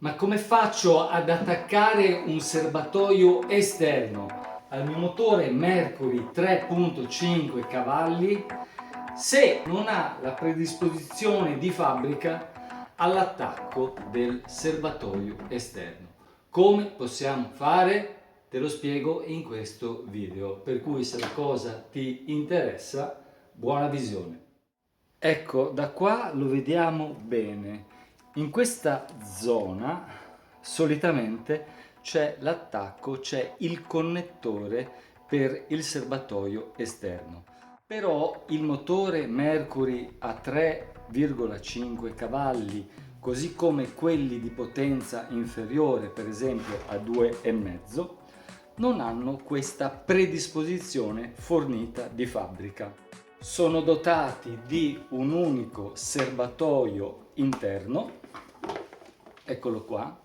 Ma come faccio ad attaccare un serbatoio esterno al mio motore Mercury 3.5 cavalli se non ha la predisposizione di fabbrica all'attacco del serbatoio esterno? Come possiamo fare? Te lo spiego in questo video, per cui se la cosa ti interessa, buona visione. Ecco, da qua lo vediamo bene. In questa zona solitamente c'è l'attacco, c'è il connettore per il serbatoio esterno. Però il motore Mercury a 3,5 cavalli, così come quelli di potenza inferiore, per esempio a 2,5, non hanno questa predisposizione fornita di fabbrica. Sono dotati di un unico serbatoio interno, eccolo qua,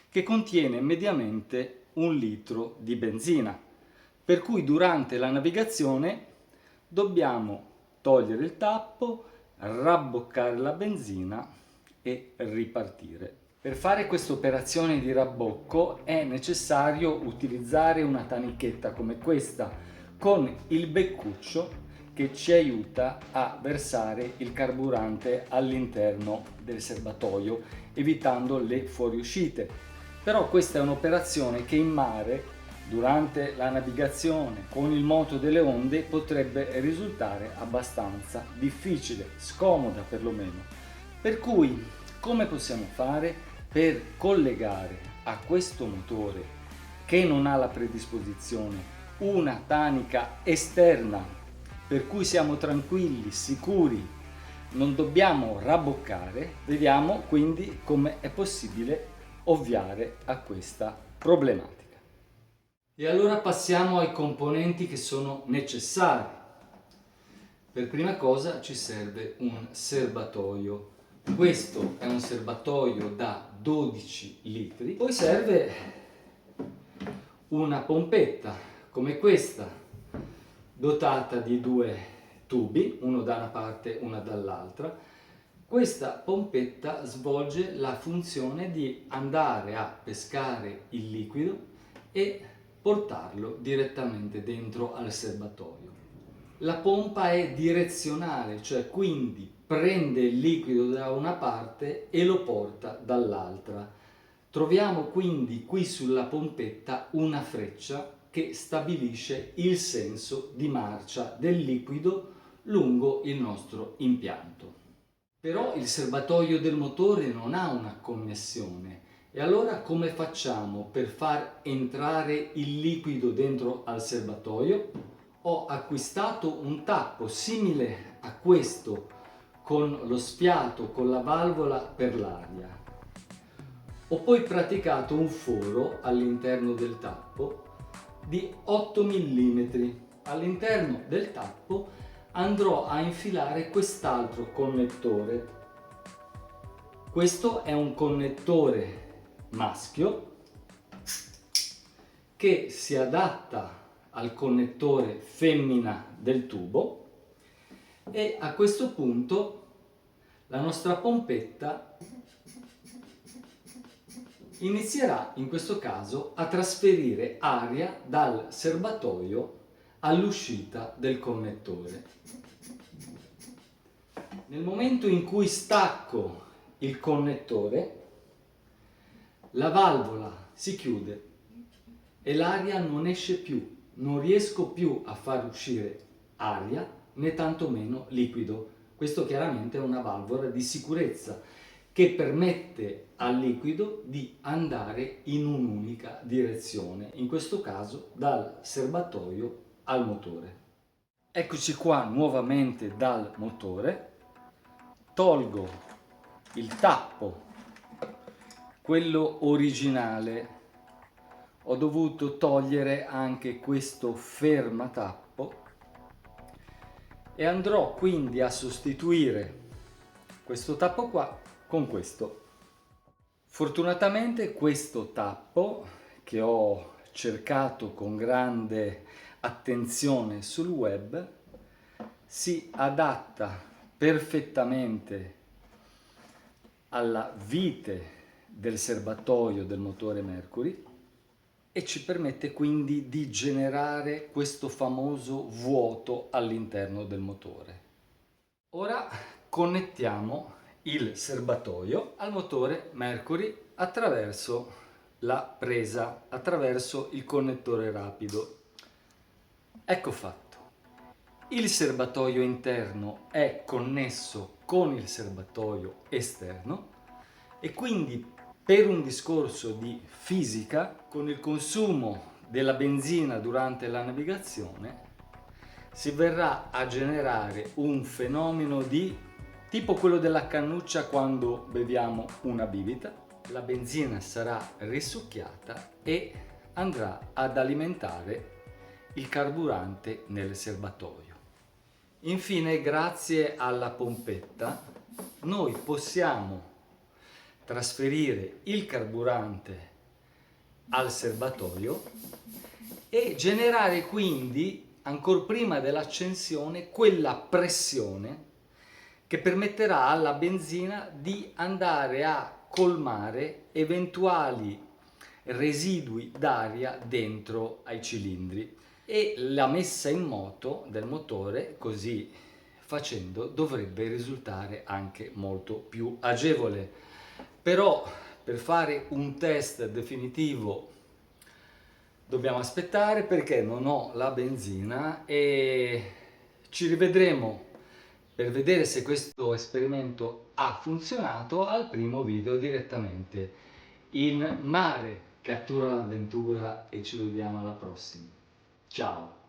che contiene mediamente 1 litro di benzina, per cui durante la navigazione dobbiamo togliere il tappo, rabboccare la benzina e ripartire. Per fare questa operazione di rabbocco è necessario utilizzare una tanichetta come questa con il beccuccio che ci aiuta a versare il carburante all'interno del serbatoio, evitando le fuoriuscite. Però questa è un'operazione che in mare, durante la navigazione con il moto delle onde, potrebbe risultare abbastanza difficile, scomoda perlomeno. Per cui, come possiamo fare per collegare a questo motore che non ha la predisposizione una tanica esterna, per cui siamo tranquilli, sicuri, non dobbiamo rabboccare? Vediamo quindi come è possibile ovviare a questa problematica. E allora passiamo ai componenti che sono necessari. Per prima cosa ci serve un serbatoio. Questo è un serbatoio da 12 litri. Poi serve una pompetta come questa, dotata di 2 tubi, uno da una parte e uno dall'altra. Questa pompetta svolge la funzione di andare a pescare il liquido e portarlo direttamente dentro al serbatoio. La pompa è direzionale, cioè quindi prende il liquido da una parte e lo porta dall'altra. Troviamo quindi qui sulla pompetta una freccia che stabilisce il senso di marcia del liquido lungo il nostro impianto. Però il serbatoio del motore non ha una connessione e allora come facciamo per far entrare il liquido dentro al serbatoio? Ho acquistato un tappo simile a questo con lo sfiato, con la valvola per l'aria. Ho poi praticato un foro all'interno del tappo di 8 mm. All'interno del tappo andrò a infilare quest'altro connettore. Questo è un connettore maschio che si adatta al connettore femmina del tubo e a questo punto la nostra pompetta inizierà in questo caso a trasferire aria dal serbatoio all'uscita del connettore. Nel momento in cui stacco il connettore, la valvola si chiude e l'aria non esce più, non riesco più a far uscire aria né tantomeno liquido. Questo chiaramente è una valvola di sicurezza che permette al liquido di andare in un'unica direzione, in questo caso dal serbatoio al motore. Eccoci qua nuovamente dal motore, tolgo il tappo, quello originale. Ho dovuto togliere anche questo fermatappo e andrò quindi a sostituire questo tappo qua con questo. Fortunatamente questo tappo, che ho cercato con grande attenzione sul web, si adatta perfettamente alla vite del serbatoio del motore Mercury e ci permette quindi di generare questo famoso vuoto all'interno del motore. Ora connettiamo il serbatoio al motore Mercury attraverso la presa, attraverso il connettore rapido. Ecco fatto. Il serbatoio interno è connesso con il serbatoio esterno e quindi per un discorso di fisica, con il consumo della benzina durante la navigazione, si verrà a generare un fenomeno di tipo quello della cannuccia quando beviamo una bibita. La benzina sarà risucchiata e andrà ad alimentare il carburante nel serbatoio. Infine, grazie alla pompetta, noi possiamo trasferire il carburante al serbatoio e generare quindi, ancor prima dell'accensione, quella pressione che permetterà alla benzina di andare a colmare eventuali residui d'aria dentro ai cilindri e la messa in moto del motore, così facendo, dovrebbe risultare anche molto più agevole. Però per fare un test definitivo dobbiamo aspettare perché non ho la benzina e ci rivedremo per vedere se questo esperimento ha funzionato al primo video direttamente in mare. Cattura l'avventura e ci vediamo alla prossima. Ciao!